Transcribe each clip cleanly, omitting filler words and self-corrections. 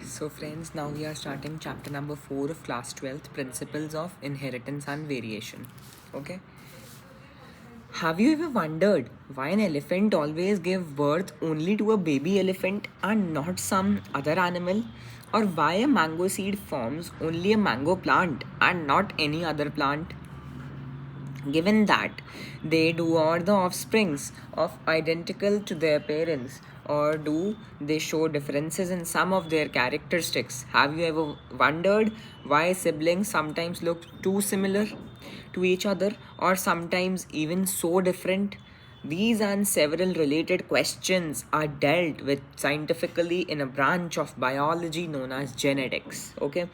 So friends, now we are starting chapter number 4 of class 12th, Principles of Inheritance and Variation. Okay. Have you ever wondered why an elephant always gives birth only to a baby elephant and not some other animal? Or why a mango seed forms only a mango plant and not any other plant? Given that they do are the offsprings of identical to their parents, or do they show differences in some of their characteristics? Have you ever wondered why siblings sometimes look too similar to each other, or sometimes even so different? These and several related questions are dealt with scientifically in a branch of biology known as genetics. Okay,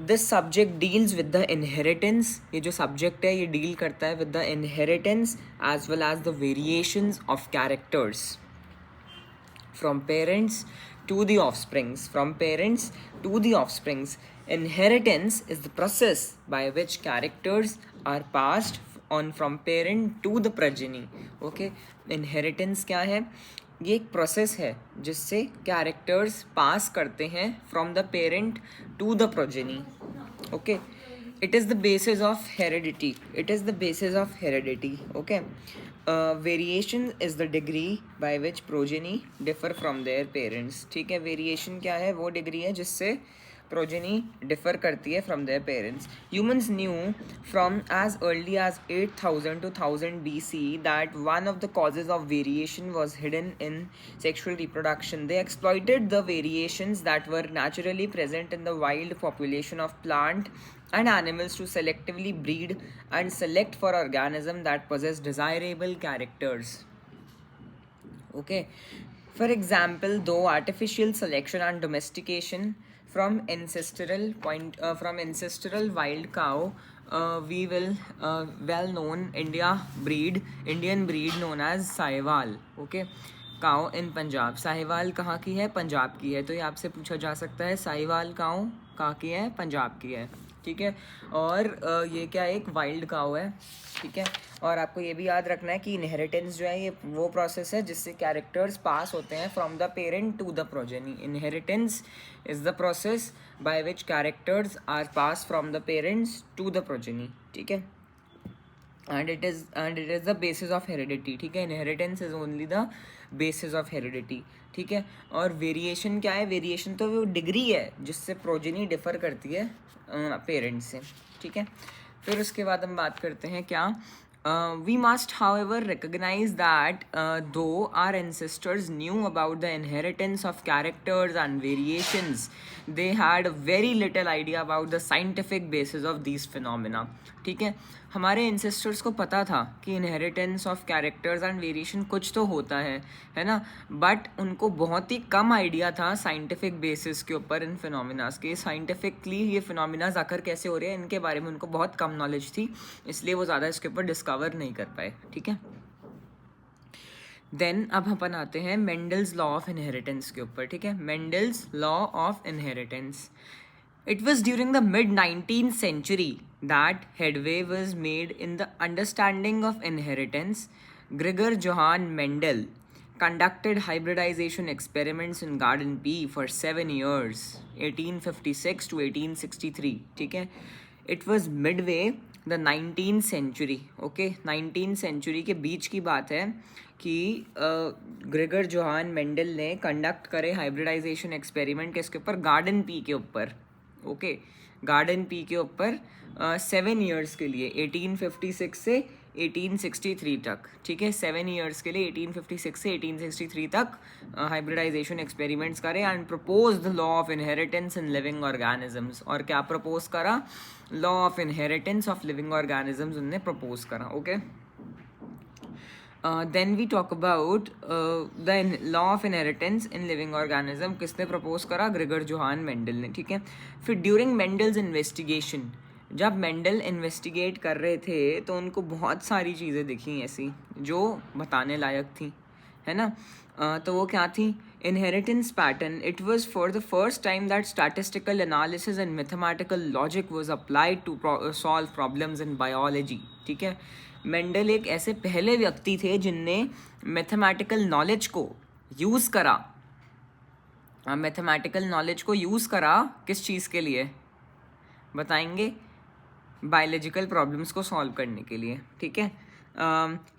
this subject deals with the inheritance. ये जो subject है ये deal करता है with the inheritance as well as the variations of characters from parents to the offsprings. From parents to the offsprings. Inheritance is the process by which characters are passed on from parent to the progeny. Okay, inheritance क्या है? ये एक process है जिससे characters पास करते हैं from the parent to the progeny. Okay, it is the basis of heredity. Okay, variation is the degree by which progeny differ from their parents. ठीक है, variation क्या है? वो डिग्री है जिससे progeny differ करती है from their parents. Humans knew from as early as 8000 to 1000 BC that one of the causes of variation was hidden in sexual reproduction. They exploited the variations that were naturally present in the wild population of plant and animals to selectively breed and select for organisms that possess desirable characters. Okay, for example, though artificial selection and domestication from ancestral wild cow, we will well-known Indian breed known as Sahiwal. Okay, cow इन पंजाब. साहिवाल कहाँ की है? पंजाब की है. तो ये आपसे पूछा जा सकता है साहिवाल काउ कहाँ की है? पंजाब की है. ठीक है, और ये क्या एक वाइल्ड काउ है. ठीक है, और आपको ये भी याद रखना है कि इनहेरिटेंस जो है ये वो प्रोसेस है जिससे कैरेक्टर्स पास होते हैं from the parent to the progeny. Inheritance is the process by which characters are pass from the parents to the progeny. ठीक है, and it is the basis of heredity. ठीक है, inheritance is only the basis of heredity. ठीक है, और variation क्या है? Variation तो वो डिग्री है जिससे प्रोजेनी डिफर करती है पेरेंट्स से. ठीक है, फिर उसके बाद हम बात करते हैं क्या? We must however recognize that though our ancestors knew about the inheritance of characters and variations, they had very little idea about the scientific basis of these phenomena. ठीक है, हमारे एंसेस्टर्स को पता था कि inheritance of characters and variation कुछ तो होता है ना, बट उनको बहुत ही कम आइडिया था साइंटिफिक बेसिस के ऊपर इन फिनोमिनास के. साइंटिफिकली ये फिनोमिनाज आकर कैसे हो रहे हैं इनके बारे में उनको बहुत कम नॉलेज थी, इसलिए वो ज़्यादा इसके ऊपर डिस्कवर नहीं कर पाए. ठीक है, देन अब अपन आते हैं मेंडल्स लॉ ऑफ इनहेरिटेंस के ऊपर. ठीक है, Mendel's law of inheritance. It was during the mid-19th century that headway was made in the understanding of inheritance. Gregor Johann Mendel conducted hybridization experiments in Garden P for 7 years, 1856 to 1863. ठीक है, it was midway the 19th century. Okay, 19th century के बीच की बात है कि Gregor Johan Mendel ने conduct करे hybridisation experiment किसके ऊपर? गार्डन पी के ऊपर. ओके, गार्डन पी के ऊपर 7 ईयर्स के लिए 1856 से 1863 तक. ठीक है, 7 ईयर्स के लिए 1856 से 1863 तक हाइब्रिडाइजेशन एक्सपेरिमेंट्स करे and propose the law of inheritance in living organisms. और क्या प्रपोज करा? Law of inheritance of living organisms उनने प्रपोज करा. Okay, then we talk about the law of inheritance in living organism. किसने propose करा? Gregor Johan Mendel ने. ठीक है, फिर ड्यूरिंग मेंडल्स इन्वेस्टिगेशन, जब मेंडल इन्वेस्टिगेट कर रहे थे तो उनको बहुत सारी चीज़ें दिखी ऐसी जो बताने लायक थी, है ना. तो वो क्या थी? Inheritance pattern. It was for the first time that statistical analysis and mathematical logic was applied to solve problems in biology. ठीक है, मेंडल एक ऐसे पहले व्यक्ति थे जिनने मैथमेटिकल नॉलेज को यूज़ करा मैथमेटिकल नॉलेज को यूज़ करा किस चीज़ के लिए बताएंगे, बायोलॉजिकल प्रॉब्लम्स को सॉल्व करने के लिए, ठीक है.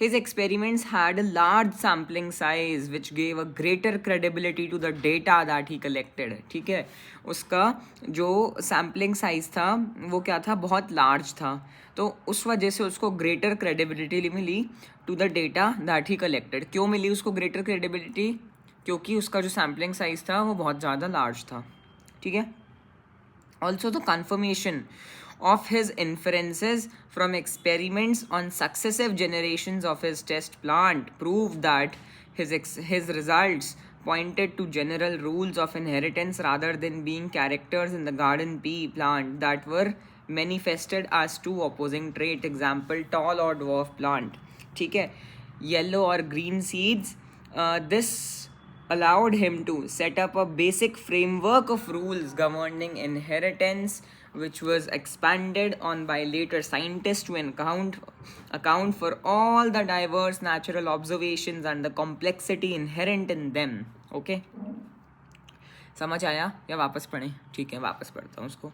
His experiments had a large sampling size which gave a greater credibility to the data that he collected. ठीक है, उसका जो सैम्पलिंग साइज था वो क्या था, बहुत लार्ज था, तो उस वजह से उसको ग्रेटर क्रेडिबिलिटी मिली to the data that he collected. क्यों मिली उसको ग्रेटर क्रेडिबिलिटी? क्योंकि उसका जो सैम्पलिंग साइज था वो बहुत ज़्यादा लार्ज था, ठीक है. Also the confirmation of his inferences from experiments on successive generations of his test plant proved that his results pointed to general rules of inheritance rather than being characters in the garden pea plant that were manifested as two opposing traits. Example, tall or dwarf plant. ठीक है, yellow or green seeds. This allowed him to set up a basic framework of rules governing inheritance, which was expanded on by later scientists to account for all the diverse natural observations and the complexity inherent in them. Okay, समझ आया या वापस पढ़ें? ठीक है, वापस पढ़ता हूँ उसको.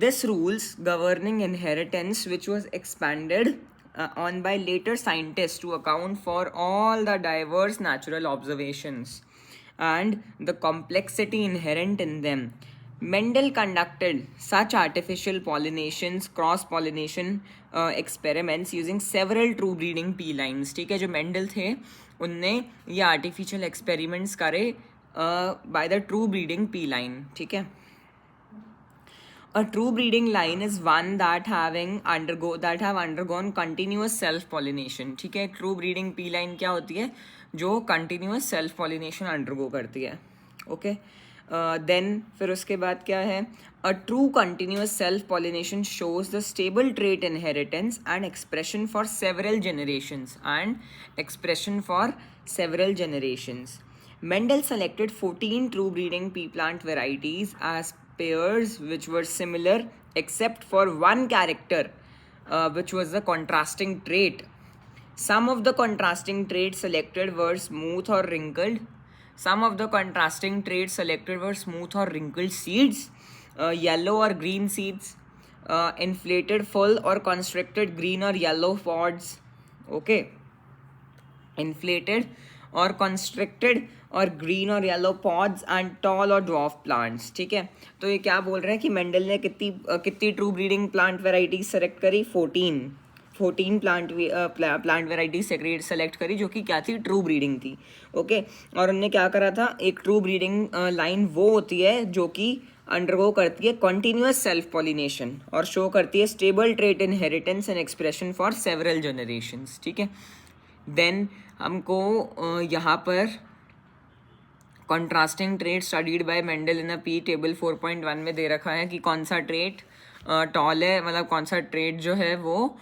This rules governing inheritance, which was expanded on by later scientists to account for all the diverse natural observations and the complexity inherent in them. Mendel conducted such artificial pollinations, cross-pollination experiments using several true breeding pea lines. ठीक है, जो Mendel थे उनने ये artificial experiments करे by the true breeding pea line. ठीक है, a true breeding line is one that have undergone continuous self pollination. ठीक है, true breeding pea line क्या होती है? जो continuous self pollination undergo करती है. ओके, देन फिर उसके बाद क्या है, a true continuous self pollination shows the stable trait inheritance and expression for several generations. Mendel selected 14 true breeding pea plant varieties as pairs which were similar except for one character, which was the contrasting trait. Some of the contrasting traits selected were smooth or wrinkled. Seeds, yellow or green seeds, inflated full or constricted green or yellow pods. Okay, inflated or constricted और green और yellow pods and tall और dwarf plants. ठीक है, तो ये क्या बोल रहे हैं कि मेंडल ने कितनी true breeding plant varieties select करी? 14 प्लांट वेराइटी सेलेक्ट करी जो कि क्या थी? ट्रू ब्रीडिंग थी. ओके, और उन्होंने क्या करा था? एक ट्रू ब्रीडिंग लाइन वो होती है जो कि अंडरगो करती है कॉन्टिन्यूस सेल्फ पॉलिनेशन और शो करती है stable trait inheritance and expression for several generations. ठीक है, देन हमको यहाँ पर contrasting trait studied by Mendel in a P table 4.1 में दे रखा है कि कौन सा ट्रेट टॉल है, मतलब कौन सा ट्रेट जो है वो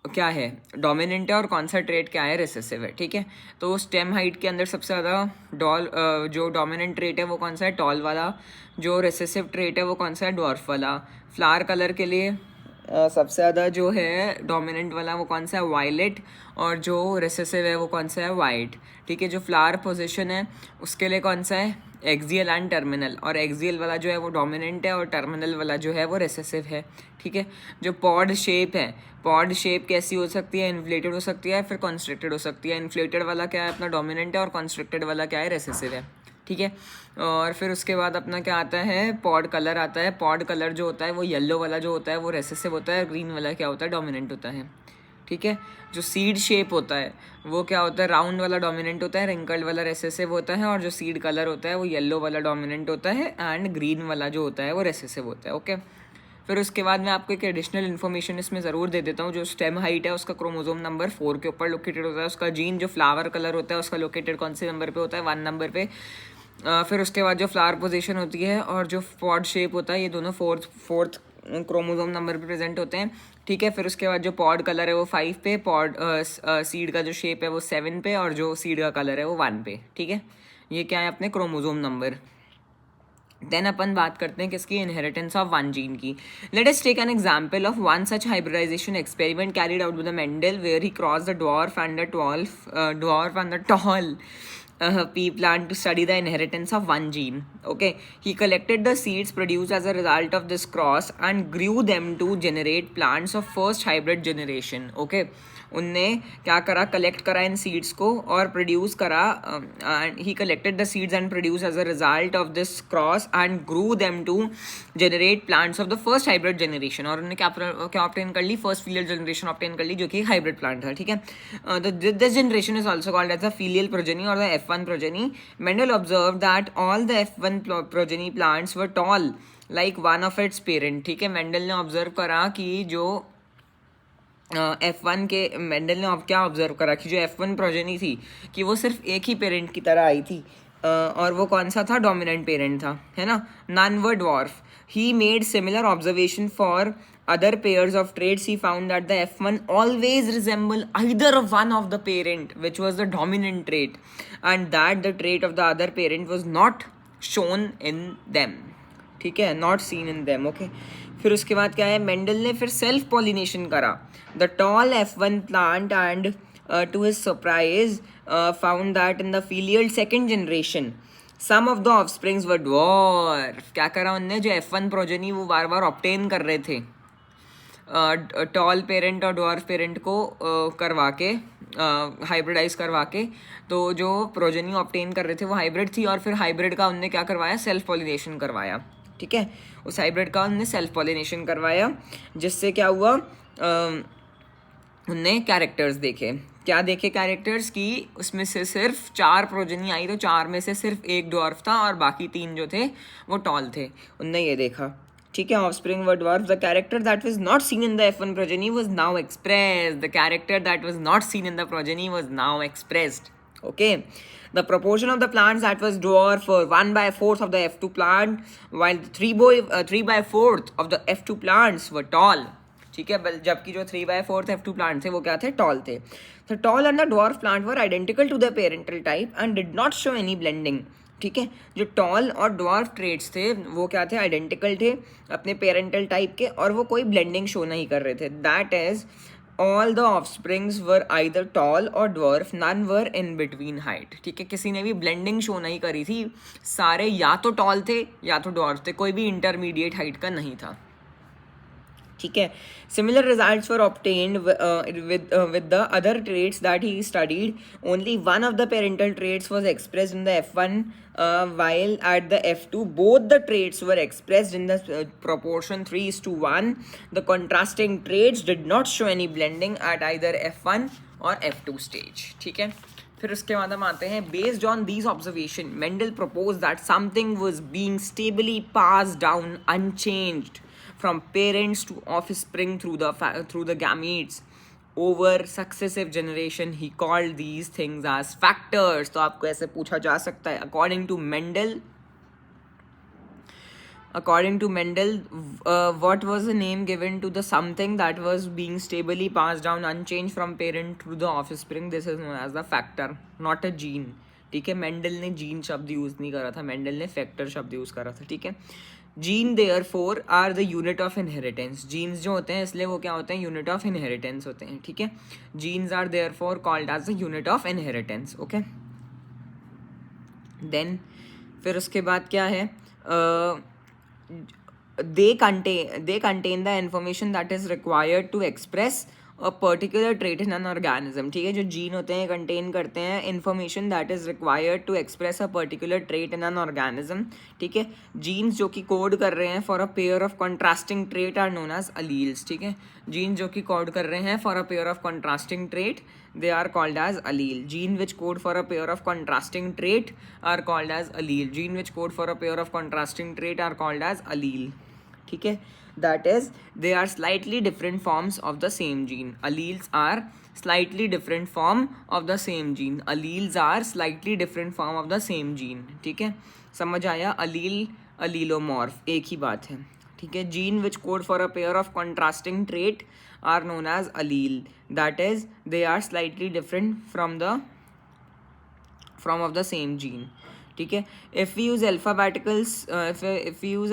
क्या है? डोमिनेंट है, और कौन सा ट्रेट क्या है? रिसेसिव है. ठीक है, तो स्टेम हाइट के अंदर सबसे ज़्यादा जो डोमिनेंट ट्रेट है वो कौन सा है? टॉल वाला. जो रिसेसिव ट्रेट है वो कौन सा है? डॉर्फ वाला. फ्लावर कलर के लिए सबसे ज़्यादा जो है डोमिनेंट वाला वो कौन सा है? वायलेट. और जो रिसेसिव है वो कौन सा है? वाइट. ठीक है, जो फ्लावर पोजीशन है उसके लिए कौन सा है? Axial and terminal. और एक्सियल वाला जो है वो डोमिनेंट है और टर्मिनल वाला जो है वो रिसेसिव है. ठीक है, जो पॉड शेप है, पॉड शेप कैसी हो सकती है? इन्फ्लेटेड हो सकती है, फिर कॉन्स्ट्रिक्टेड हो सकती है. इन्फ्लेटेड वाला क्या है? अपना डोमिनेंट है, और कॉन्स्ट्रिक्टेड वाला क्या है? रिसेसिव है. ठीक है, और फिर उसके बाद अपना क्या आता है? पॉड कलर आता है. पॉड कलर जो होता है वो येलो वाला जो होता है वो रेसेसिव होता है, ग्रीन वाला क्या होता है? डोमिनेंट होता है. ठीक है, जो सीड शेप होता है वो क्या होता है? राउंड वाला डोमिनेंट होता है, रिंकल्ड वाला रेसेसिव होता है, और जो सीड कलर होता है वो येलो वाला डोमिनेंट होता है, एंड ग्रीन वाला जो होता है वो रेसेसिव होता है. ओके, फिर उसके बाद मैं आपको एक एडिशनल इन्फॉर्मेशन इसमें ज़रूर दे देता हूँ. जो स्टेम हाइट है उसका क्रोमोसोम नंबर 4 के ऊपर लोकेटेड होता है. उसका जीन जो फ्लावर कलर होता है उसका लोकेटेड कौन से नंबर पे होता है? 1 नंबर पे. फिर उसके बाद जो फ्लावर पोजीशन होती है और जो पॉड शेप होता है ये दोनों फोर्थ क्रोमोसोम नंबर पे प्रेजेंट होते हैं. ठीक है, फिर उसके बाद जो पॉड कलर है वो 5 पे, पॉड सीड का जो शेप है वो 7 पे, और जो सीड का कलर है वो 1 पे. ठीक है, ये क्या है? अपने क्रोमोसोम नंबर. देन अपन बात करते हैं किसकी? इनहेरिटेंस ऑफ वन जीन की. Let us take an example of one such hybridisation experiment carried out by the Mendel where he cross the dwarf and the tall pea plant to study the inheritance of one gene. Okay, he collected the seeds produced as a result of this cross and grew them to generate plants of first hybrid generation. Okay, उनने क्या करा, collect करा इन seeds को और produce करा, and he collected the seeds and produce as a result of this cross and grew them to generate plants of the first hybrid generation. और उन्होंने क्या ऑब्टेन कर ली, फर्स्ट फीलियल जनरेशन ऑब्टेन कर ली, जो कि हाइब्रिड प्लांट था. ठीक है, this generation is also called as the filial progeny और the F1 progeny. Mendel observed that all the F1 progeny plants were tall like one of its parent. ठीक है, मेंडल ने ऑब्जर्व करा कि जो F1 के, मेंडल ने क्या ऑब्जर्व करा कि जो F1 प्रोजेनी थी कि वो सिर्फ एक ही पेरेंट की तरह आई थी, और वो कौन सा था, डोमिनेंट पेरेंट था, है ना. None were dwarf. He made similar observation for other pairs of traits. He found that the F1 always resemble either of one of the parent, which was the dominant trait, and that the trait of the other parent was not shown in them. ठीक है, not seen in them. Okay, फिर उसके बाद क्या है, Mendel ने फिर self pollination करा the tall F1 plant and to his surprise found that in the filial second generation some of the offsprings were dwarf. क्या करा उनने, जो F1 प्रोजेनी वो बार बार ऑब्टेन कर रहे थे टॉल पेरेंट और डॉर्फ पेरेंट को करवा के, हाइब्रिडाइज करवा के, तो जो प्रोजेनी ऑब्टेन कर रहे थे वो हाइब्रिड थी, और फिर हाइब्रिड का उनने क्या करवाया, सेल्फ पॉलिनेशन करवाया. ठीक है, उस हाइब्रिड का उनने सेल्फ पॉलिनेशन करवाया, जिससे क्या हुआ, उनने कैरेक्टर्स देखे. क्या देखे कैरेक्टर्स की, उसमें से सिर्फ 4 प्रोजेनी आई, तो 4 में से सिर्फ एक डॉर्फ था और बाकी 3 जो थे वो टॉल थे. उनने ये देखा. ठीक है, offspring were dwarfs. The character that was not seen in the F1 progeny was now expressed. The character that was not seen in the progeny was now expressed. Okay, the proportion of the plants that was dwarf were 1/4 of the F2 plant, while 3/4 of the F2 plants were tall. ठीक है, जबकि जो 3/4 F2 plant थे वो क्या थे, toll थे. The tall and the dwarf plant were identical to the parental type and did not show any blending. ठीक है, जो टॉल और ड्वार्फ ट्रेट्स थे वो क्या थे, आइडेंटिकल थे अपने पेरेंटल टाइप के, और वो कोई ब्लेंडिंग शो नहीं कर रहे थे. That is all the offsprings were either tall और dwarf, none were in between height. ठीक है, किसी ने भी ब्लेंडिंग शो नहीं करी थी, सारे या तो टॉल थे या तो ड्वार्फ थे, कोई भी इंटरमीडिएट हाइट का नहीं था. ठीक है, similar results were obtained with the other traits that he studied. Only one of the parental traits was expressed in the F1, while at the F2 both the traits were expressed in the proportion 3:1. The contrasting traits did not show any blending at either F1 or F2 stage. ठीक है, फिर उसके बाद हम आते हैं, based on these observations Mendel proposed that something was being stably passed down unchanged from parents to offspring through the gametes over successive generation. He called these things as factors. तो आपको ऐसे पूछा जा सकता है, according to Mendel, what was the name given to the something that was being stably passed down unchanged from parent to the offspring? This is known as the factor, not a gene. ठीक है, Mendel ने gene शब्द use नहीं करा था, Mendel ने factor शब्द use करा था. ठीक है, gene therefore are the unit of inheritance. Genes जो होते हैं इसलिए वो क्या होते हैं, यूनिट ऑफ इनहेरिटेंस होते हैं. ठीक है, genes are therefore called as the unit of inheritance. Okay, then फिर उसके बाद क्या है, they contain the information that is required to express a particular trait in an organism. ठीक है, जो जीन होते हैं कंटेन करते हैं information that is required to express a particular trait in an organism. ठीक है, जीन्स जो कि कोड कर रहे हैं for a pair of contrasting trait are known as alleles. ठीक है, जीन जो कि कोड कर रहे हैं for a pair of contrasting trait they are called as allele. Gene which code for a pair of contrasting trait are called as allele. Gene which code for a pair of contrasting trait are called as allele. ठीक है, that is they are slightly different forms of the same gene. Alleles are slightly different form of the same gene. Alleles are slightly different form of the same gene. ठीक है, समझ आया, allele allelomorph एक ही बात है. ठीक है, gene which code for a pair of contrasting trait are known as allele. That is they are slightly different from of the same gene. ठीक है, if we use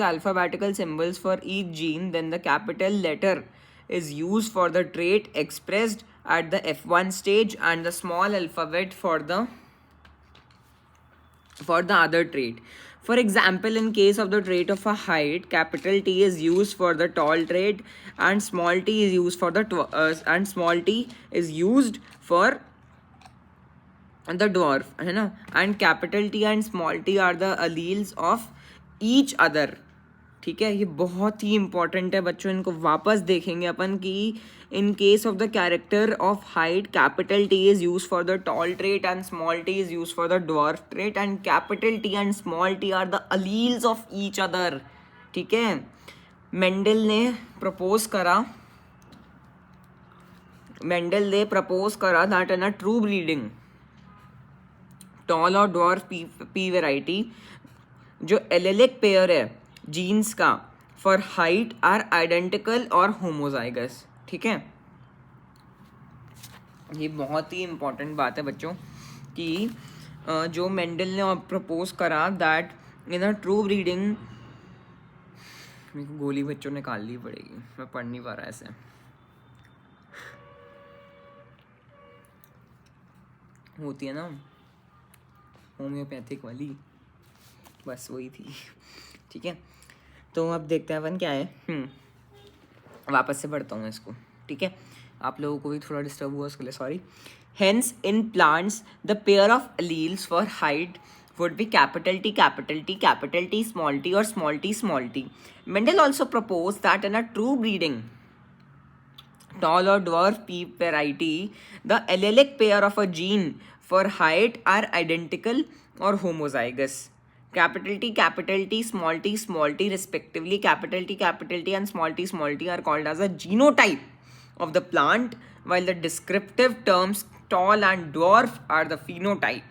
alphabetical symbols for each gene, then the capital letter is used for the trait expressed at the F1 stage and the small alphabet for the for the other trait. For example, in case of the trait of a height, capital T is used for the tall trait, and small t is used for the the dwarf, है ना. And capital T and small t are the alleles of each other. ठीक है, ये बहुत ही important है बच्चों, इनको वापस देखेंगे अपन कि in case of the character of height, capital T is use for the tall trait and small T is use for the dwarf trait, and capital T and small T are the alleles of each other. ठीक है, Mendel ने propose करा that in a true breeding tall और dwarf pea variety, जो allelic pair है genes का for height are identical और homozygous. ठीक है, ये बहुत ही इंपॉर्टेंट बात है बच्चों कि जो मेंडल ने प्रपोज करा that in a true breeding, मेरे को गोली बच्चों निकाल ली पड़ेगी, मैं पढ़ नहीं पा रहा ऐसे. होती है ना होम्योपैथिक वाली, बस वही थी. ठीक है, तो अब देखते हैं अपन क्या है. वापस से पढ़ता हूँ इसको. ठीक है, आप लोगों को भी थोड़ा डिस्टर्ब हुआ उसके लिए sorry. Hence in plants the pair of alleles for height would be capital T, capital T, capital T, small t, or small t, small t. Mendel also proposed that in a true breeding tall or dwarf pea variety, the allelic pair of a gene for height are identical or homozygous. Capital T, small t respectively, capital T and small t are called as a genotype of the plant, while the descriptive terms tall and dwarf are the phenotype.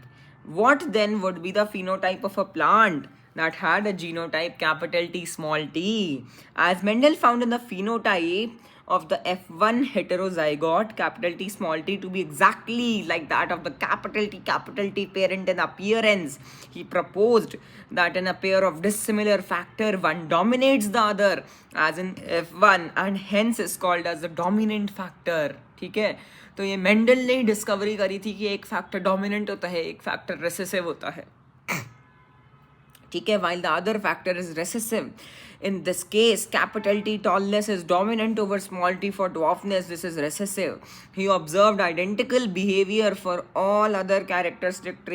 What then would be the phenotype of a plant that had a genotype capital T, small t? As Mendel found in the phenotype of the F1 heterozygote capital T, small t to be exactly like that of the capital T parent in appearance, he proposed that in a pair of dissimilar factor, one dominates the other as in F1 and hence is called as the dominant factor. ठीक है, तो ये Mendel ने discovery करी थी कि एक factor dominant होता है, एक फैक्टर रेसेसिव होता है. ठीक है, while the other factor is recessive. In this case, capital T tallness is dominant over small t for dwarfness. This is recessive. He observed identical behavior for all other characteristic traits